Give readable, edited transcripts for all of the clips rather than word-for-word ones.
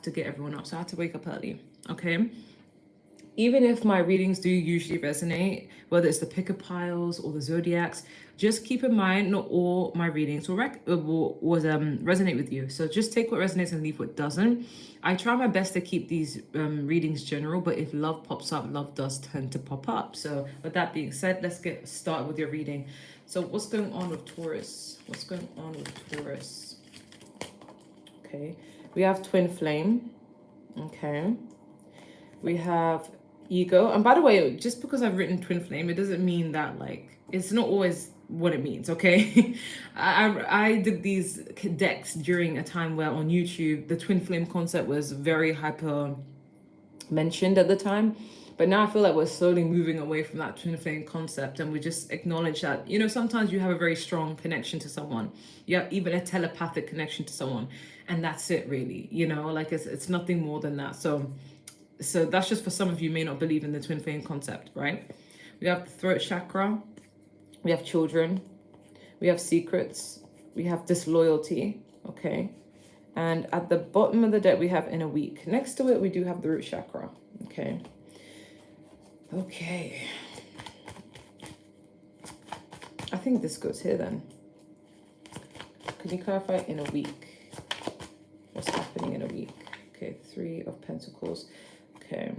to get everyone up. So I had to wake up early. Okay. Even if my readings do usually resonate, whether it's the picker piles or the zodiacs, just keep in mind not all my readings will resonate with you. So just take what resonates and leave what doesn't. I try my best to keep these readings general, but if love pops up, love does tend to pop up. So with that being said, let's get started with your reading. So what's going on with Taurus? What's going on with Taurus? Okay, we have twin flame. Okay, we have ego. And by the way, just because I've written twin flame, it doesn't mean that like it's not always what it means. Okay. I did these decks during a time where on YouTube the twin flame concept was very hyper mentioned at the time, but now I feel like we're slowly moving away from that twin flame concept, and we just acknowledge that, you know, sometimes you have a very strong connection to someone, you have even a telepathic connection to someone, and that's it really, you know, like it's nothing more than that. So that's just for some of you may not believe in the twin flame concept, right? We have the throat chakra, we have children, we have secrets, we have disloyalty, okay? And at the bottom of the deck, we have inner weak. Next to it, we do have the root chakra, okay? Okay. I think this goes here then. Can you clarify inner weak? What's happening in a week? Okay, 3 of Pentacles. Okay,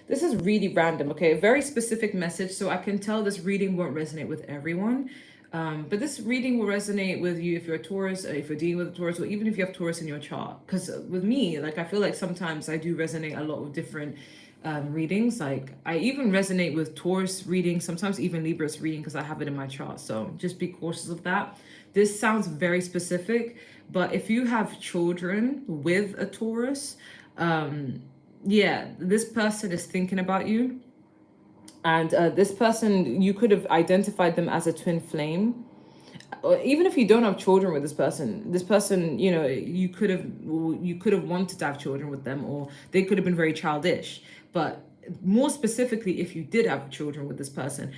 this is really random. Okay, a very specific message, so I can tell this reading won't resonate with everyone, but this reading will resonate with you if you're a Taurus, if you're dealing with a Taurus, or even if you have Taurus in your chart. Because with me, like, I feel like sometimes I do resonate a lot with different readings. Like, I even resonate with Taurus readings, sometimes even Libras reading, because I have it in my chart. So just be cautious of that. This sounds very specific, but if you have children with a Taurus, yeah, this person is thinking about you, and this person, you could have identified them as a twin flame. Or even if you don't have children with this person, you know, you could have wanted to have children with them, or they could have been very childish. But more specifically, if you did have children with this person,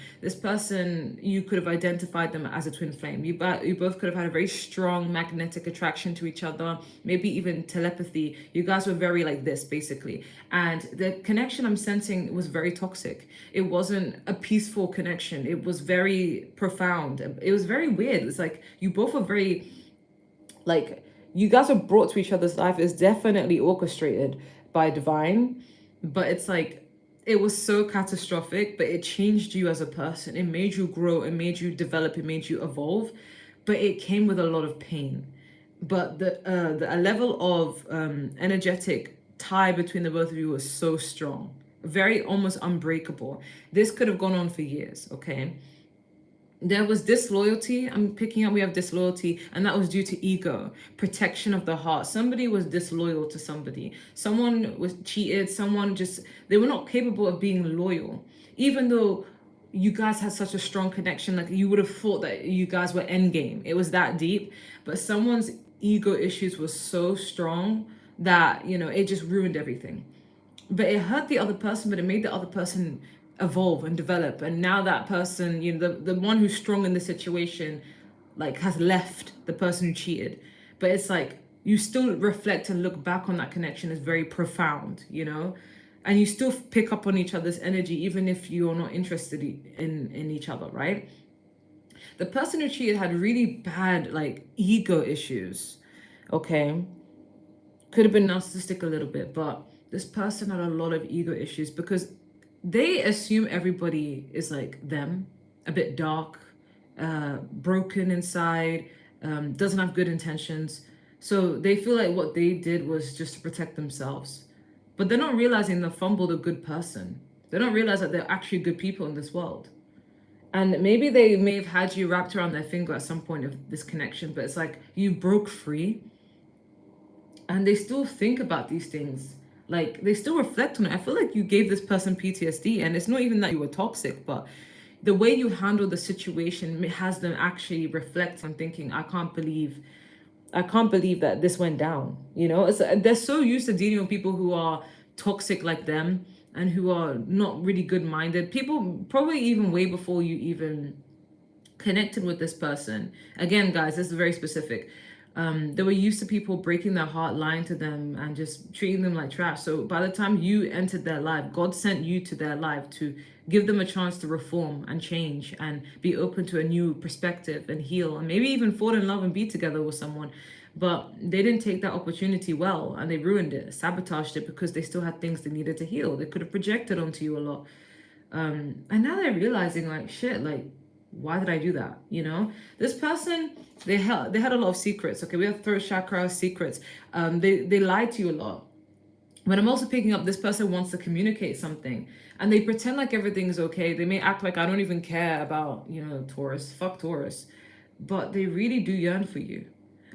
you could have identified them as a twin flame. You both could have had a very strong magnetic attraction to each other, maybe even telepathy. You guys were very like this, basically. And the connection I'm sensing was very toxic. It wasn't a peaceful connection. It was very profound. It was very weird. It's like you both were very, like, you guys were brought to each other's life. It's definitely orchestrated by divine, but it's like, it was so catastrophic, but it changed you as a person. It made you grow, it made you develop, it made you evolve, but it came with a lot of pain. But the level of energetic tie between the both of you was so strong, very almost unbreakable. This could have gone on for years, okay? There was disloyalty. I'm picking up, we have disloyalty, and that was due to ego, protection of the heart. Somebody was disloyal to somebody. Someone was cheated. Someone just, they were not capable of being loyal. Even though you guys had such a strong connection, like you would have thought that you guys were endgame. It was that deep. But someone's ego issues were so strong that, you know, it just ruined everything. But it hurt the other person, but it made the other person evolve and develop. And now that person, you know, the one who's strong in the situation, like, has left the person who cheated. But it's like you still reflect and look back on that connection as very profound, you know, and you still pick up on each other's energy even if you're not interested in each other, right? The person who cheated had really bad like ego issues, okay? Could have been narcissistic a little bit, but this person had a lot of ego issues because they assume everybody is like them, a bit dark, broken inside, doesn't have good intentions. So they feel like what they did was just to protect themselves. But they're not realizing they fumbled a good person. They don't realize that they're actually good people in this world. And maybe they may have had you wrapped around their finger at some point of this connection, but it's like you broke free and they still think about these things. Like, they still reflect on it. I feel like you gave this person PTSD, and it's not even that you were toxic, but the way you handle the situation has them actually reflect on thinking, I can't believe that this went down. You know, they're so used to dealing with people who are toxic like them and who are not really good-minded. People probably even way before you even connected with this person. Again, guys, this is very specific. They were used to people breaking their heart, lying to them, and just treating them like trash. So by the time you entered their life, God sent you to their life to give them a chance to reform and change and be open to a new perspective and heal and maybe even fall in love and be together with someone. But they didn't take that opportunity well, and they ruined it, sabotaged it, because they still had things they needed to heal. They could have projected onto you a lot. And now they're realizing, like, shit, like, why did I do that? You know, this person, they had a lot of secrets. Okay, we have throat chakra secrets. They lied to you a lot. But I'm also picking up, this person wants to communicate something, and they pretend like everything's okay. They may act like, I don't even care about, Taurus, fuck Taurus, but they really do yearn for you.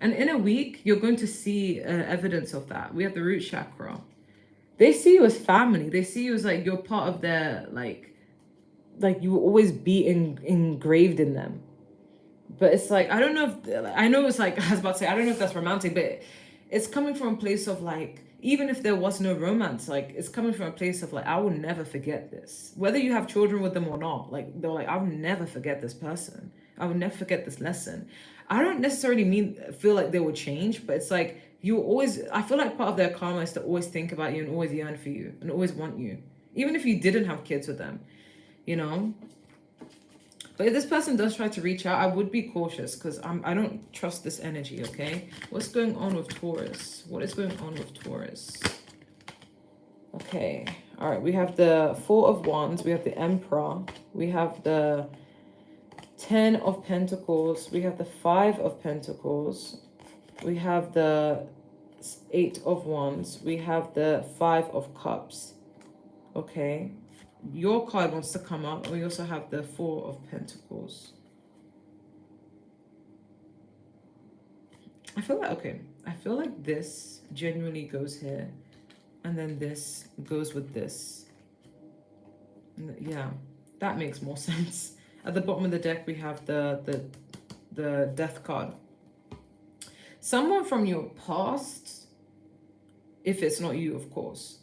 And in a week, you're going to see evidence of that. We have the root chakra. They see you as family. They see you as like you're part of their, like you will always be engraved in them. But it's like, I don't know if, I know it's like, I was about to say, I don't know if that's romantic, but it's coming from a place of like, even if there was no romance, like it's coming from a place of like, I will never forget this. Whether you have children with them or not, like they're like, I will never forget this person. I will never forget this lesson. I don't necessarily feel like they will change, but it's like, you always, I feel like part of their karma is to always think about you and always yearn for you and always want you. Even if you didn't have kids with them, you know? But if this person does try to reach out, I would be cautious because I don't trust this energy, okay? What's going on with Taurus? What is going on with Taurus? Okay, all right, we have the Four of Wands, we have the Emperor, we have the Ten of Pentacles, we have the Five of Pentacles, we have the Eight of Wands, we have the Five of Cups, okay? Your card wants to come up. We also have the Four of Pentacles. I feel like, okay, I feel like this genuinely goes here. And then this goes with this. Yeah, that makes more sense. At the bottom of the deck, we have the Death card. Someone from your past, if it's not you, of course,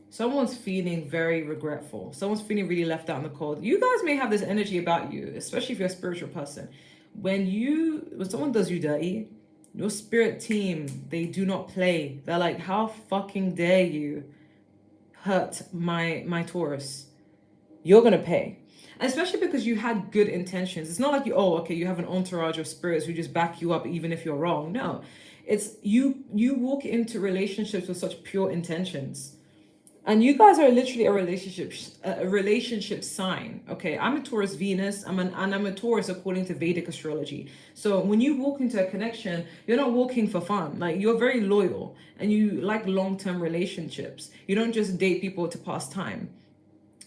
someone's feeling very regretful. Someone's feeling really left out in the cold. You guys may have this energy about you, especially if you're a spiritual person. When someone does you dirty, your spirit team, they do not play. They're like, how fucking dare you hurt my Taurus? You're gonna pay. And especially because you had good intentions. It's not like you have an entourage of spirits who just back you up even if you're wrong. No, it's you walk into relationships with such pure intentions. And you guys are literally a relationship sign. Okay, I'm a Taurus Venus. I'm a Taurus according to Vedic astrology. So when you walk into a connection, you're not walking for fun. Like, you're very loyal and you like long-term relationships. You don't just date people to pass time.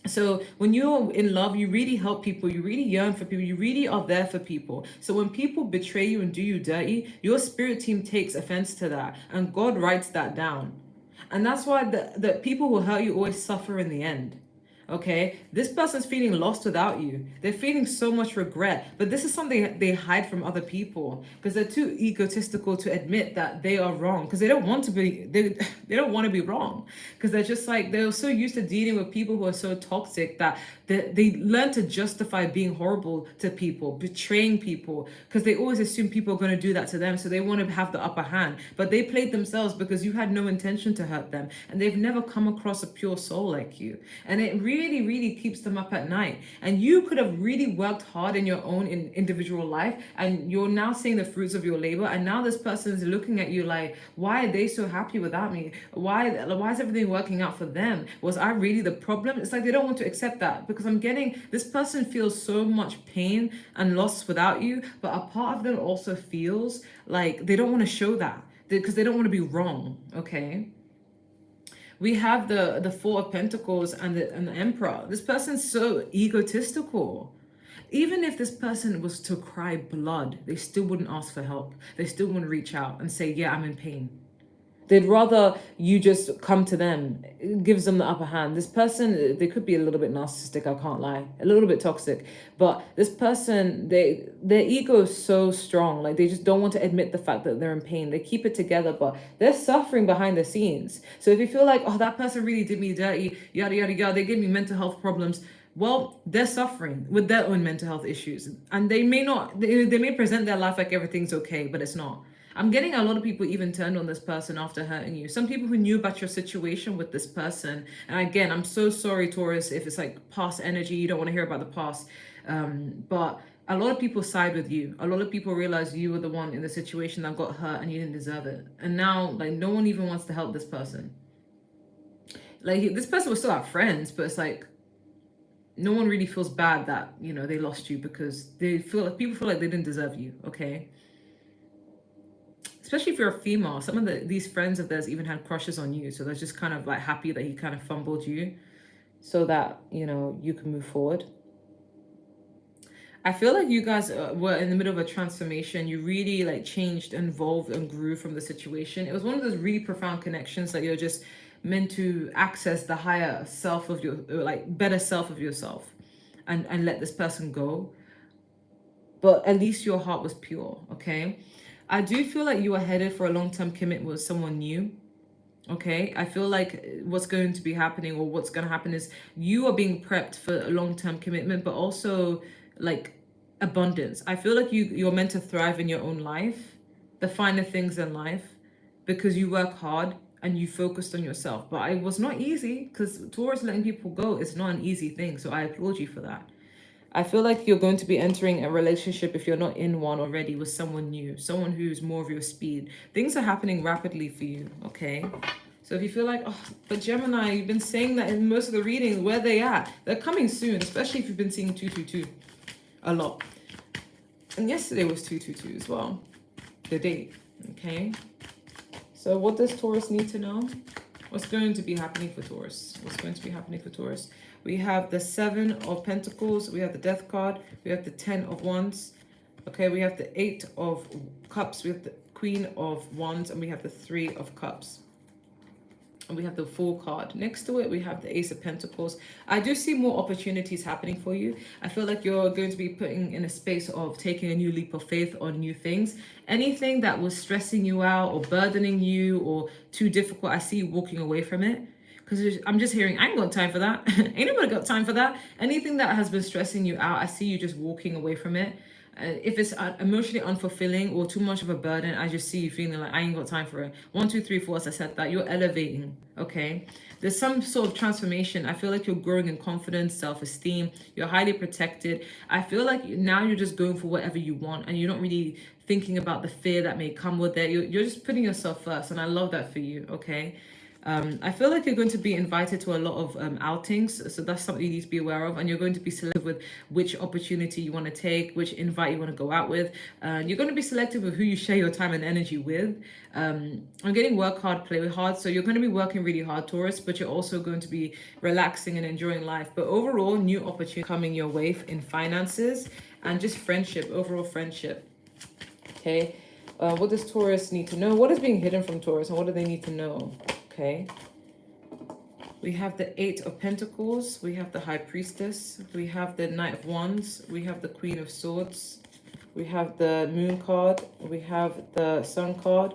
So when you're in love, you really help people, you really yearn for people, you really are there for people. So when people betray you and do you dirty, your spirit team takes offense to that, and God writes that down. And that's why the people who hurt you always suffer in the end. Okay, this person's feeling lost without you. They're feeling so much regret, but this is something they hide from other people because they're too egotistical to admit that they are wrong, because they don't want to be, they don't want to be wrong, because they're just like, they're so used to dealing with people who are so toxic that they learn to justify being horrible to people, betraying people, because they always assume people are going to do that to them, so they want to have the upper hand. But they played themselves because you had no intention to hurt them, and they've never come across a pure soul like you, and it really keeps them up at night. And you could have really worked hard in your own individual life, and you're now seeing the fruits of your labor, and now this person is looking at you like, why are they so happy without me? Why is everything working out for them? Was I really the problem? It's like they don't want to accept that, because I'm getting, this person feels so much pain and loss without you, but a part of them also feels like they don't want to show that because they don't want to be wrong. Okay, we have the Four of Pentacles and the Emperor. This person's so egotistical. Even if this person was to cry blood, they still wouldn't ask for help. They still wouldn't reach out and say, yeah, I'm in pain. They'd rather you just come to them. It gives them the upper hand. This person, they could be a little bit narcissistic, I can't lie. A little bit toxic. But this person, their ego is so strong. Like, they just don't want to admit the fact that they're in pain. They keep it together, but they're suffering behind the scenes. So if you feel like, oh, that person really did me dirty, yada, yada, yada, they gave me mental health problems, well, they're suffering with their own mental health issues. And they may not, they may present their life like everything's okay, but it's not. I'm getting a lot of people even turned on this person after hurting you. Some people who knew about your situation with this person. And again, I'm so sorry, Taurus, if it's like past energy, you don't want to hear about the past. But a lot of people side with you. A lot of people realize you were the one in the situation that got hurt and you didn't deserve it. And now, like, no one even wants to help this person. Like, this person was still our friends, but it's like, no one really feels bad that, you know, they lost you, because they feel like, people feel like they didn't deserve you, okay? Especially if you're a female. Some of these friends of theirs even had crushes on you, so they're just kind of like happy that he kind of fumbled you so that, you know, you can move forward. I feel like you guys were in the middle of a transformation. You really like changed, evolved, and grew from the situation. It was one of those really profound connections that you're just meant to access the higher self of your, like better self of yourself, and let this person go. But at least your heart was pure, okay? I do feel like you are headed for a long-term commitment with someone new. Okay, I feel like what's going to be happening, or what's going to happen, is you are being prepped for a long-term commitment, but also like abundance. I feel like you're meant to thrive in your own life, the finer things in life, because you work hard and you focused on yourself. But it was not easy, because towards letting people go is not an easy thing. So I applaud you for that. I feel like you're going to be entering a relationship, if you're not in one already, with someone new, someone who's more of your speed. Things are happening rapidly for you, okay? So if you feel like, oh, but Gemini, you've been saying that in most of the readings, where they at? They're coming soon, especially if you've been seeing 222 a lot. And yesterday was 222 as well, the date, okay? So what does Taurus need to know? What's going to be happening for Taurus? What's going to be happening for Taurus? We have the 7 of Pentacles, we have the Death card, we have the 10 of Wands, okay, we have the 8 of Cups, we have the Queen of Wands, and we have the 3 of Cups. And we have the Fool card. Next to it, we have the Ace of Pentacles. I do see more opportunities happening for you. I feel like you're going to be putting in a space of taking a new leap of faith on new things. Anything that was stressing you out or burdening you or too difficult, I see you walking away from it. Because I'm just hearing, I ain't got time for that. Ain't nobody got time for that. Anything that has been stressing you out, I see you just walking away from it. If it's emotionally unfulfilling or too much of a burden, I just see you feeling like, I ain't got time for it. 1, 2, 3, 4, as I said that, you're elevating, okay? There's some sort of transformation. I feel like you're growing in confidence, self-esteem. You're highly protected. I feel like now you're just going for whatever you want, and you're not really thinking about the fear that may come with it. You're just putting yourself first, and I love that for you, okay? I feel like you're going to be invited to a lot of outings, so that's something you need to be aware of, and you're going to be selective with which opportunity you want to take, which invite you want to go out with. You're going to be selective with who you share your time and energy with. I'm getting work hard, play hard, so you're going to be working really hard, Taurus, but you're also going to be relaxing and enjoying life. But overall, new opportunity coming your way in finances and just friendship, overall friendship. Okay, what does Taurus need to know? What is being hidden from Taurus, and what do they need to know? Okay, we have the 8 of Pentacles, we have the High Priestess, we have the Knight of Wands, we have the Queen of Swords, we have the Moon card, we have the Sun card,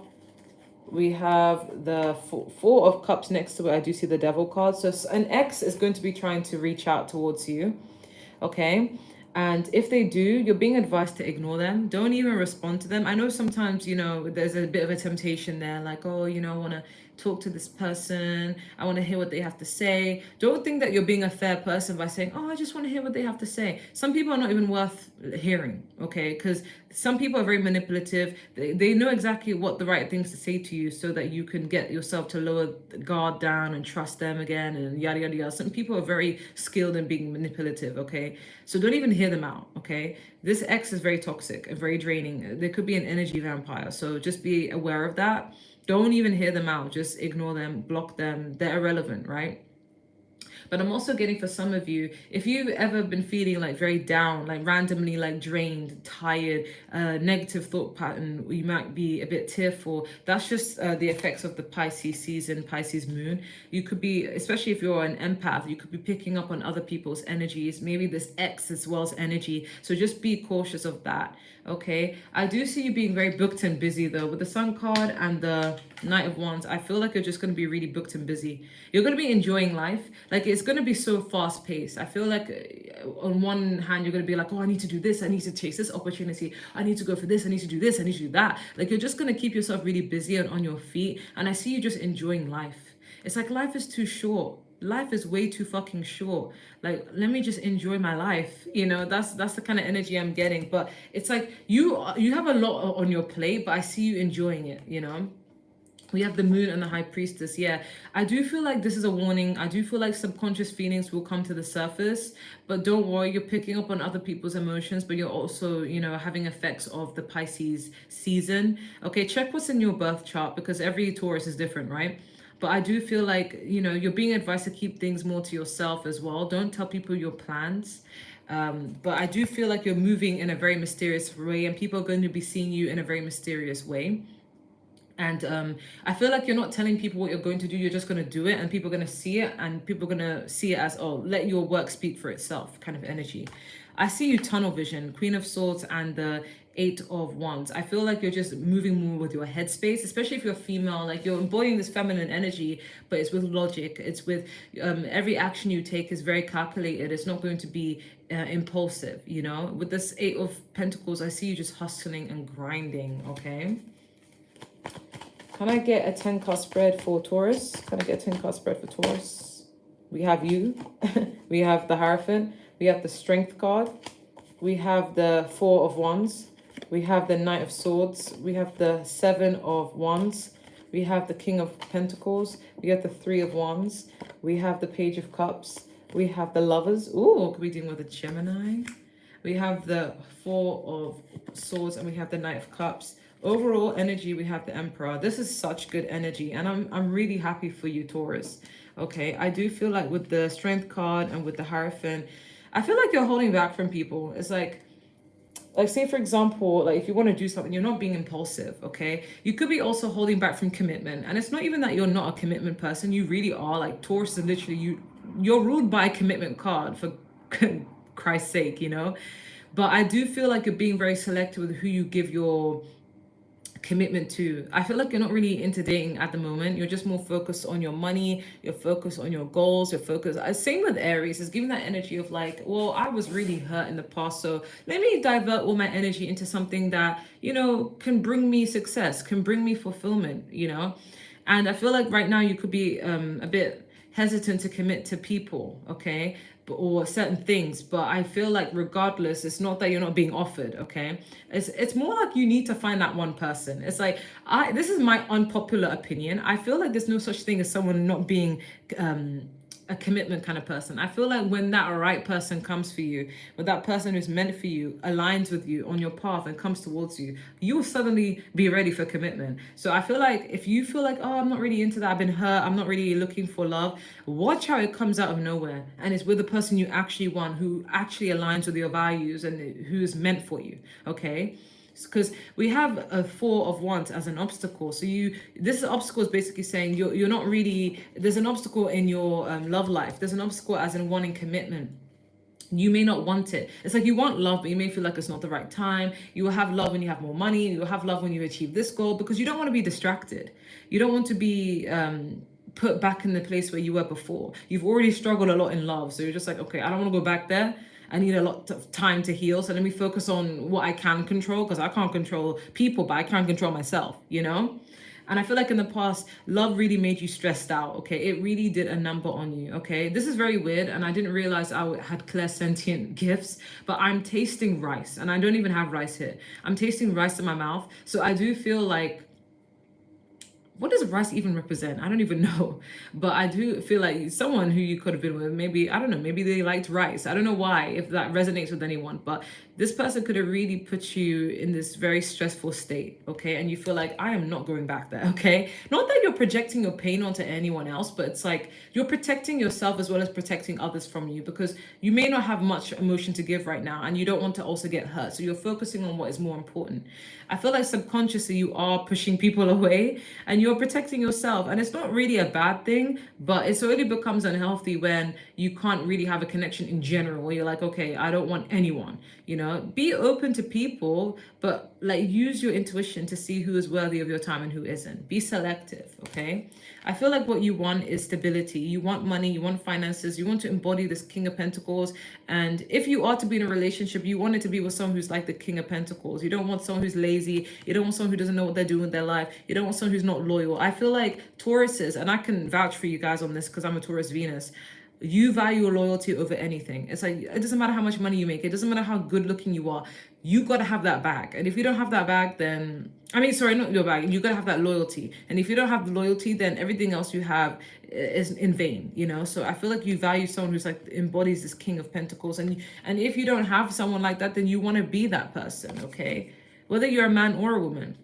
we have the 4 of Cups next to it. I do see the Devil card. So an ex is going to be trying to reach out towards you, okay? And if they do, you're being advised to ignore them. Don't even respond to them. I know sometimes, you know, there's a bit of a temptation there, like, oh, you know, I want to talk to this person. I want to hear what they have to say. Don't think that you're being a fair person by saying, oh, I just want to hear what they have to say. Some people are not even worth hearing, okay? Because some people are very manipulative. They know exactly what the right things to say to you so that you can get yourself to lower the guard down and trust them again and yada, yada, yada. Some people are very skilled in being manipulative, okay? So don't even hear them out, okay? This ex is very toxic and very draining. There could be an energy vampire. So just be aware of that. Don't even hear them out. Just ignore them, block them. They're irrelevant, right? But I'm also getting for some of you, if you've ever been feeling like very down, like randomly like drained, tired, negative thought pattern, you might be a bit tearful. That's just the effects of the Pisces season, Pisces moon. You could be, especially if you're an empath, you could be picking up on other people's energies, maybe this ex as well as energy. So just be cautious of that. Okay, I do see you being very booked and busy though. With the Sun card and the Knight of Wands, I feel like you're just going to be really booked and busy. You're going to be enjoying life. Like it's going to be so fast paced. I feel like on one hand, you're going to be like, oh, I need to do this. I need to chase this opportunity. I need to go for this. I need to do this. I need to do that. Like, you're just going to keep yourself really busy and on your feet. And I see you just enjoying life. It's like life is too short. Life is way too fucking short. Like, let me just enjoy my life. You know, that's the kind of energy I'm getting. But it's like you have a lot on your plate, but I see you enjoying it, you know. We have the moon and the high priestess. Yeah, I do feel like this is a warning. I do feel like subconscious feelings will come to the surface, but don't worry, you're picking up on other people's emotions, but you're also, you know, having effects of the Pisces season. Okay, check what's in your birth chart, because every Taurus is different, right? But I do feel like, you know, you're being advised to keep things more to yourself as well. Don't tell people your plans. But I do feel like you're moving in a very mysterious way, and people are going to be seeing you in a very mysterious way. And I feel like you're not telling people what you're going to do. You're just going to do it, and people are going to see it, and people are going to see it as, oh, let your work speak for itself kind of energy. I see you tunnel vision, Queen of Swords and the Eight of Wands. I feel like you're just moving more with your headspace, especially if you're female. Like, you're embodying this feminine energy, but it's with logic. It's with every action you take is very calculated. It's not going to be impulsive, you know. With this Eight of Pentacles, I see you just hustling and grinding, okay? Can I get a 10 card spread for Taurus? Can I get a 10 card spread for Taurus? We have you. We have the Hierophant. We have the Strength card. We have the Four of Wands. We have the Knight of Swords. We have the Seven of Wands. We have the King of Pentacles. We have the Three of Wands. We have the Page of Cups. We have the Lovers. Ooh, what could we do with a Gemini? We have the Four of Swords, and we have the Knight of Cups. Overall energy, we have the Emperor. This is such good energy, and I'm really happy for you, Taurus. Okay, I do feel like with the Strength card and with the Hierophant, I feel like you're holding back from people. It's like say for example, like if you want to do something, you're not being impulsive, okay? You could be also holding back from commitment, and it's not even that you're not a commitment person. You really are. Like, Taurus is literally you're ruled by a commitment card, for Christ's sake, you know. But I do feel like you're being very selective with who you give your commitment to. I feel like you're not really into dating at the moment. You're just more focused on your money. You're focused on your goals. You're focused. Same with Aries. It's giving that energy of like, well, I was really hurt in the past, so let me divert all my energy into something that, you know, can bring me success, can bring me fulfillment, you know. And I feel like right now you could be a bit hesitant to commit to people, okay, or certain things. But I feel like regardless, it's not that you're not being offered, okay? It's more like you need to find that one person. It's like, this is my unpopular opinion. I feel like there's no such thing as someone not being a commitment kind of person. I feel like when that right person comes for you, when that person who's meant for you aligns with you on your path and comes towards you, you will suddenly be ready for commitment. So I feel like if you feel like, oh, I'm not really into that, I've been hurt, I'm not really looking for love, watch how it comes out of nowhere, and it's with the person you actually want, who actually aligns with your values and who is meant for you, okay? Because we have a Four of Wands as an obstacle. So this obstacle is basically saying you're not really, there's an obstacle in your love life. There's an obstacle as in wanting commitment. You may not want it. It's like you want love, but you may feel like it's not the right time. You will have love when you have more money. You will have love when you achieve this goal, because you don't want to be distracted. You don't want to be put back in the place where you were before. You've already struggled a lot in love. So you're just like, okay, I don't want to go back there. I need a lot of time to heal. So let me focus on what I can control, because I can't control people, but I can control myself, you know? And I feel like in the past, love really made you stressed out, okay? It really did a number on you, okay? This is very weird, and I didn't realize I had clairsentient gifts, but I'm tasting rice, and I don't even have rice here. I'm tasting rice in my mouth. So I do feel like, what does rice even represent? I don't even know. But I do feel like someone who you could have been with, maybe, I don't know, maybe they liked rice. I don't know why, if that resonates with anyone, but this person could have really put you in this very stressful state, okay? And you feel like, I am not going back there, okay? Not that you're projecting your pain onto anyone else, but it's like you're protecting yourself as well as protecting others from you, because you may not have much emotion to give right now, and you don't want to also get hurt. So you're focusing on what is more important. I feel like subconsciously you are pushing people away, and you're protecting yourself. And it's not really a bad thing, but it only becomes unhealthy when you can't really have a connection in general. You're like, okay, I don't want anyone, you know? Be open to people, but like use your intuition to see who is worthy of your time and who isn't. Be selective, okay? I feel like what you want is stability. You want money, you want finances, you want to embody this King of Pentacles. And if you are to be in a relationship, you want it to be with someone who's like the King of Pentacles. You don't want someone who's lazy. You don't want someone who doesn't know what they're doing with their life. You don't want someone who's not loyal. I feel like Tauruses, and I can vouch for you guys on this because I'm a Taurus Venus, you value loyalty over anything. It's like, it doesn't matter how much money you make, it doesn't matter how good looking you are, you got to have that bag. And if you don't have that bag, then I mean, sorry, not your bag, you got to have that loyalty. And if you don't have the loyalty, then everything else you have is in vain, you know. So I feel like you value someone who's like embodies this King of Pentacles. And if you don't have someone like that, then you want to be that person, okay, whether you're a man or a woman.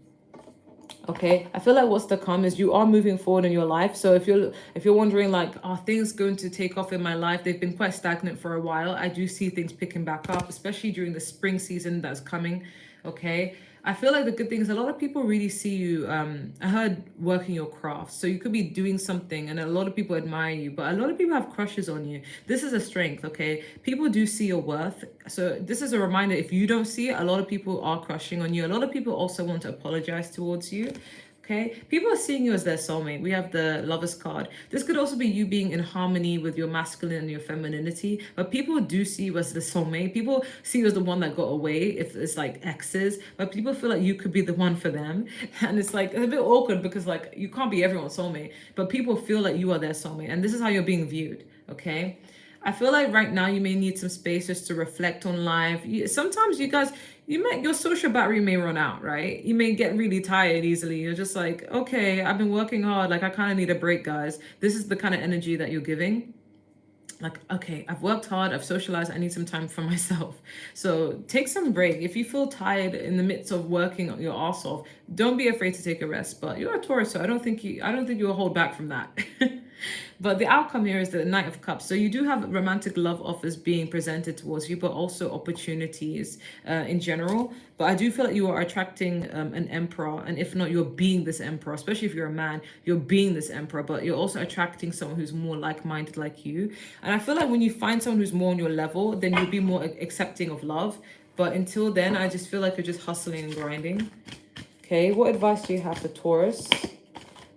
Okay, I feel like what's to come is you are moving forward in your life. So if you're wondering like, are things going to take off in my life? They've been quite stagnant for a while. I do see things picking back up, especially during the spring season that's coming. Okay, I feel like the good thing is a lot of people really see you. I heard working your craft, so you could be doing something and a lot of people admire you, but a lot of people have crushes on you. This is a strength, okay? People do see your worth. So this is a reminder, if you don't see it, a lot of people are crushing on you. A lot of people also want to apologize towards you. Okay, people are seeing you as their soulmate. We have the Lover's card. This could also be you being in harmony with your masculine and your femininity, but people do see you as the soulmate. People see you as the one that got away, if it's like exes, but people feel like you could be the one for them. And it's like, it's a bit awkward because like you can't be everyone's soulmate, but people feel like you are their soulmate. And this is how you're being viewed, okay? I feel like right now you may need some space just to reflect on life. Sometimes you guys, your social battery may run out, right? You may get really tired easily. You're just like, okay, I've been working hard. Like I kind of need a break, guys. This is the kind of energy that you're giving. Like, okay, I've worked hard, I've socialized, I need some time for myself. So take some break. If you feel tired in the midst of working your ass off, don't be afraid to take a rest. But you're a Taurus, so I don't think you'll hold back from that. But the outcome here is the Knight of Cups. So you do have romantic love offers being presented towards you, but also opportunities in general. But I do feel like you are attracting an emperor. And if not, you're being this emperor, especially if you're a man, you're being this emperor, but you're also attracting someone who's more like-minded like you. And I feel like when you find someone who's more on your level, then you'll be more accepting of love. But until then, I just feel like you're just hustling and grinding. Okay, what advice do you have for Taurus?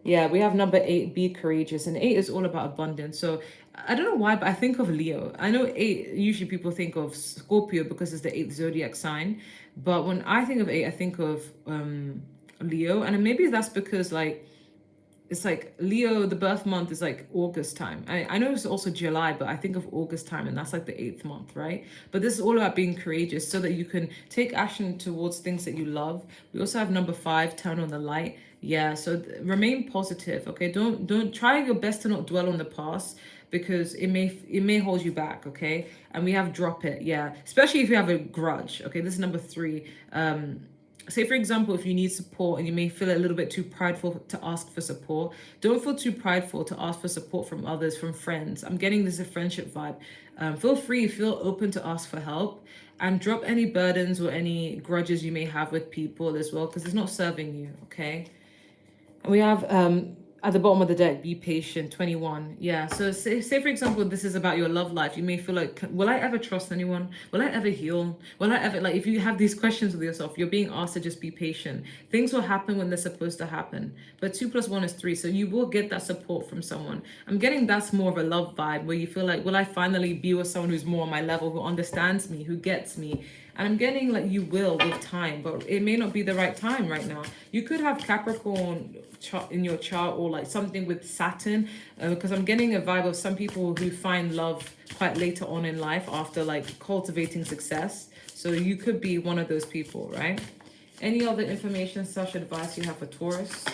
Yeah, we have number 8, be courageous. And 8 is all about abundance. So I don't know why, but I think of Leo. I know 8, usually people think of Scorpio because it's the 8th zodiac sign. But when I think of 8, I think of Leo. And maybe that's because like, it's like Leo, the birth month is like August time. I know it's also July, but I think of August time and that's like the 8th month, right? But this is all about being courageous so that you can take action towards things that you love. We also have number 5, turn on the light. Yeah, so remain positive, okay? Don't try your best to not dwell on the past because it may hold you back, okay? And we have drop it, yeah. Especially if you have a grudge, okay? This is number 3. Say for example, if you need support and you may feel a little bit too prideful to ask for support, don't feel too prideful to ask for support from others, from friends. I'm getting this a friendship vibe. Feel open to ask for help and drop any burdens or any grudges you may have with people as well, because it's not serving you, okay? We have at the bottom of the deck, be patient, 21. Yeah, so say for example, this is about your love life. You may feel like, will I ever trust anyone? Will I ever heal? Will I ever, like, if you have these questions with yourself, you're being asked to just be patient. Things will happen when they're supposed to happen. But 2 + 1 is 3, so you will get that support from someone. I'm getting that's more of a love vibe where you feel like, will I finally be with someone who's more on my level, who understands me, who gets me? And I'm getting like you will with time, but it may not be the right time right now. You could have Capricorn in your chart or like something with Saturn, because I'm getting a vibe of some people who find love quite later on in life after like cultivating success. So you could be one of those people, right? Any other information, such advice you have for Taurus?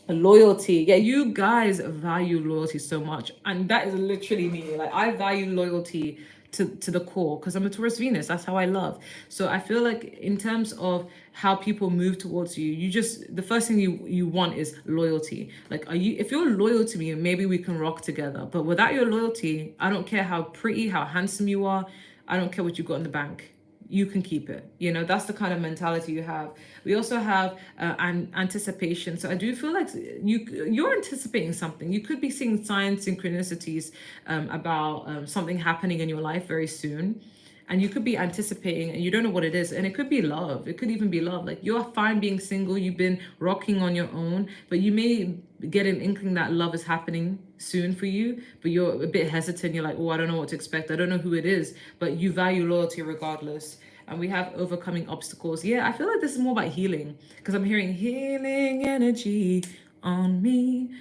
Loyalty. Yeah, you guys value loyalty so much. And that is literally me. Like I value loyalty to the core because I'm a Taurus Venus. That's how I love. So I feel like in terms of how people move towards you, you just, the first thing you want is loyalty. Like, if you're loyal to me, maybe we can rock together. But without your loyalty, I don't care how pretty, how handsome you are. I don't care what you got in the bank. You can keep it. You know, that's the kind of mentality you have. We also have anticipation. So I do feel like you're anticipating something. You could be seeing signs, synchronicities about something happening in your life very soon. and you could be anticipating and you don't know what it is, and it could be love, it could even be love. Like, you're fine being single, you've been rocking on your own, but you may get an inkling that love is happening soon for you, but you're a bit hesitant. You're like, oh, I don't know what to expect, I don't know who it is, but you value loyalty regardless. And we have overcoming obstacles. Yeah, I feel like this is more about healing, because I'm hearing healing energy on me.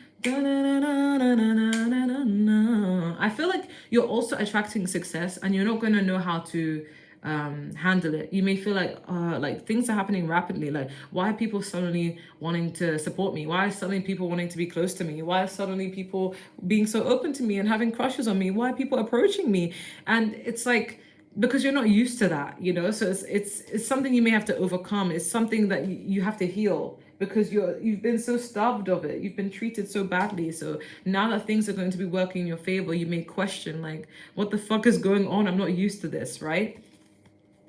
I feel like you're also attracting success, and you're not going to know how to handle it. You may feel like things are happening rapidly. Like, why are people suddenly wanting to support me? Why are suddenly people wanting to be close to me? Why are suddenly people being so open to me and having crushes on me? Why are people approaching me? And it's like, because you're not used to that, you know. So it's something you may have to overcome. It's something that you have to heal, because you've been so starved of it, you've been treated so badly. So now that things are going to be working in your favor, you may question, like, what the fuck is going on? I'm not used to this, right?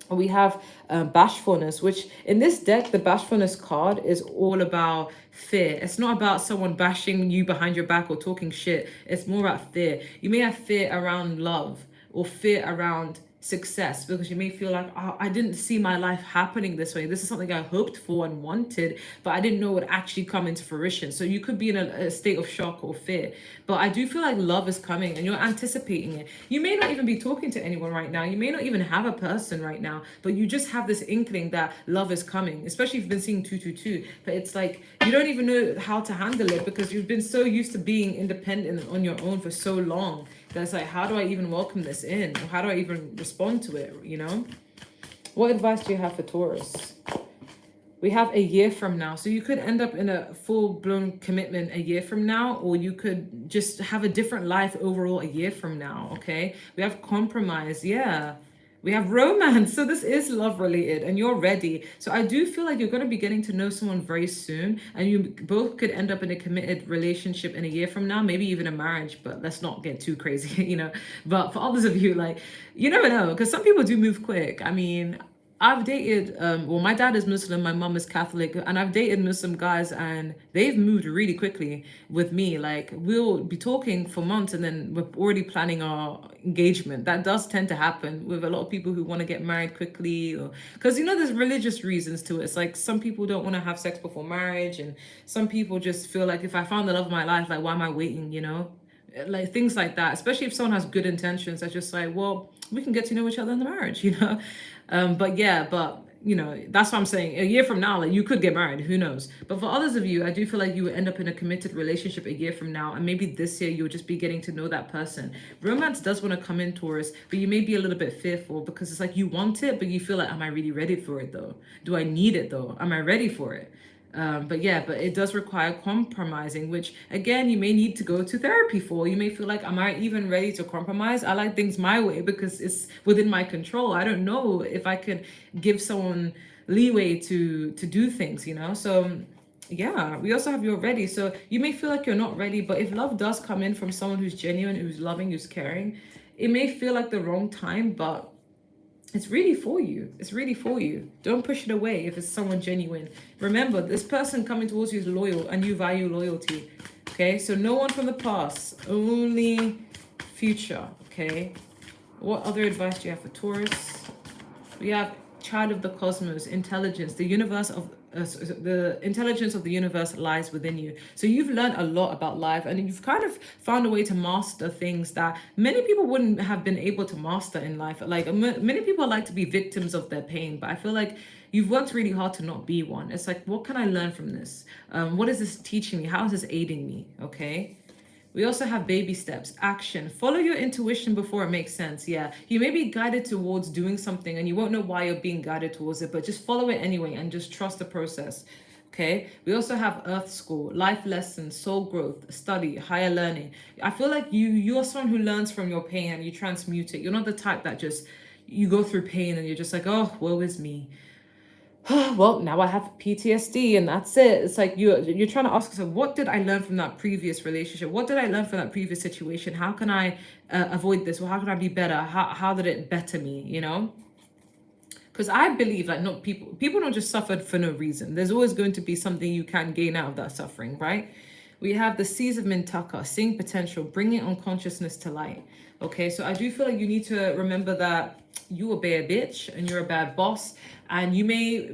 We have bashfulness, which in this deck, the bashfulness card is all about fear. It's not about someone bashing you behind your back or talking shit. It's more about fear. You may have fear around love, or fear around success, because you may feel like, oh, I didn't see my life happening this way. This is something I hoped for and wanted, but I didn't know it would actually come into fruition. So you could be in a state of shock or fear. But I do feel like love is coming, and you're anticipating it. You may not even be talking to anyone right now. You may not even have a person right now, but you just have this inkling that love is coming, especially if you've been seeing 222. But it's like, you don't even know how to handle it, because you've been so used to being independent and on your own for so long. That's like, how do I even welcome this in? Or how do I even respond to it, you know? What advice do you have for Taurus? We have a year from now. So you could end up in a full-blown commitment a year from now, or you could just have a different life overall a year from now, okay? We have compromise, yeah. We have romance. So this is love related, and you're ready. So I do feel like you're going to be getting to know someone very soon, and you both could end up in a committed relationship in a year from now, maybe even a marriage, but let's not get too crazy, you know. But for others of you, like, you never know, because some people do move quick. I mean, I've dated, well, my dad is Muslim, my mom is Catholic, and I've dated Muslim guys, and they've moved really quickly with me. Like, we'll be talking for months, and then we're already planning our engagement. That does tend to happen with a lot of people who want to get married quickly, or because, you know, there's religious reasons to it. It's like, some people don't want to have sex before marriage, and some people just feel like, if I found the love of my life, like, why am I waiting, you know? Like, things like that, especially if someone has good intentions. That's just like, well, we can get to know each other in the marriage, you know. But you know, that's what I'm saying. A year from now, like, you could get married, who knows? But for others of you, I do feel like you would end up in a committed relationship a year from now, and maybe this year you'll just be getting to know that person. Romance does want to come in, Taurus, but you may be a little bit fearful, because it's like, you want it, but you feel like, am I really ready for it though? Do I need it though? Am I ready for it? But it does require compromising, which again, you may need to go to therapy for. You may feel like, am I even ready to compromise? I like things my way because it's within my control. I don't know if I could give someone leeway to do things, you know? So yeah, we also have you're ready. So you may feel like you're not ready, but if love does come in from someone who's genuine, who's loving, who's caring, it may feel like the wrong time, but it's really for you. It's really for you. Don't push it away if it's someone genuine. Remember, this person coming towards you is loyal, and you value loyalty. Okay, so no one from the past, only future. Okay, what other advice do you have for Taurus? We have child of the cosmos, intelligence, the universe of the intelligence of the universe lies within you. So you've learned a lot about life, and you've kind of found a way to master things that many people wouldn't have been able to master in life. Like, many people like to be victims of their pain, but I feel like you've worked really hard to not be one. It's like, what can I learn from this? What is this teaching me? How is this aiding me? Okay. We also have baby steps, action. Follow your intuition before it makes sense. Yeah, you may be guided towards doing something and you won't know why you're being guided towards it, but just follow it anyway and just trust the process. Okay, we also have Earth School, life lessons, soul growth, study, higher learning. I feel like you're someone who learns from your pain and you transmute it. You're not the type that just, you go through pain and you're just like, oh, woe is me. Well, now I have PTSD and that's it. It's like you're trying to ask yourself, what did I learn from that previous relationship? What did I learn from that previous situation? How can I avoid this? Or how can I be better? How did it better me? You know? Because I believe, like, not people don't just suffer for no reason. There's always going to be something you can gain out of that suffering, right? We have the Seas of Mintaka, seeing potential, bringing unconsciousness to light. Okay, so I do feel like you need to remember that you a bad bitch and you're a bad boss, and you may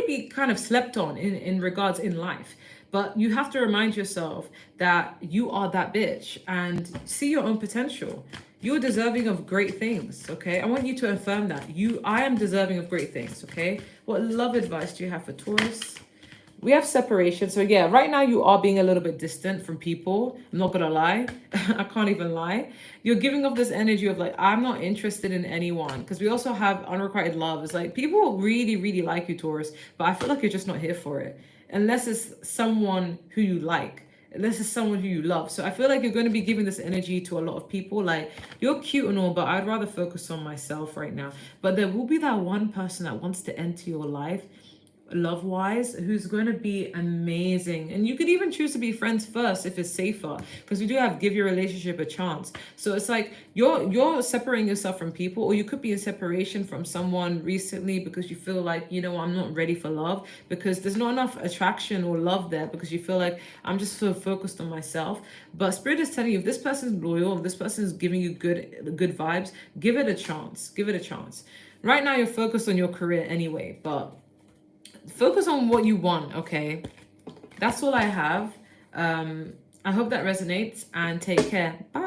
be kind of slept on in regards in life. But you have to remind yourself that you are that bitch and see your own potential. You're deserving of great things, okay? I want you to affirm that. I am deserving of great things, okay? What love advice do you have for Taurus? We have separation. So yeah, right now you are being a little bit distant from people. I'm not gonna lie. I can't even lie. You're giving off this energy of like, I'm not interested in anyone. Because we also have unrequited love. It's like people really, really like you, Taurus, but I feel like you're just not here for it. Unless it's someone who you like. Unless it's someone who you love. So I feel like you're going to be giving this energy to a lot of people. Like, you're cute and all, but I'd rather focus on myself right now. But there will be that one person that wants to enter your life love wise who's going to be amazing, and you could even choose to be friends first if it's safer, because we do have give your relationship a chance. So it's like you're separating yourself from people, or you could be in separation from someone recently because you feel like, you know, I'm not ready for love, because there's not enough attraction or love there, because you feel like I'm just so focused on myself. But spirit is telling you, if this person's loyal, if this person is giving you good vibes, give it a chance. Give it a chance. Right now you're focused on your career anyway, but focus on what you want, okay? That's all I have. I hope that resonates, and take care. Bye.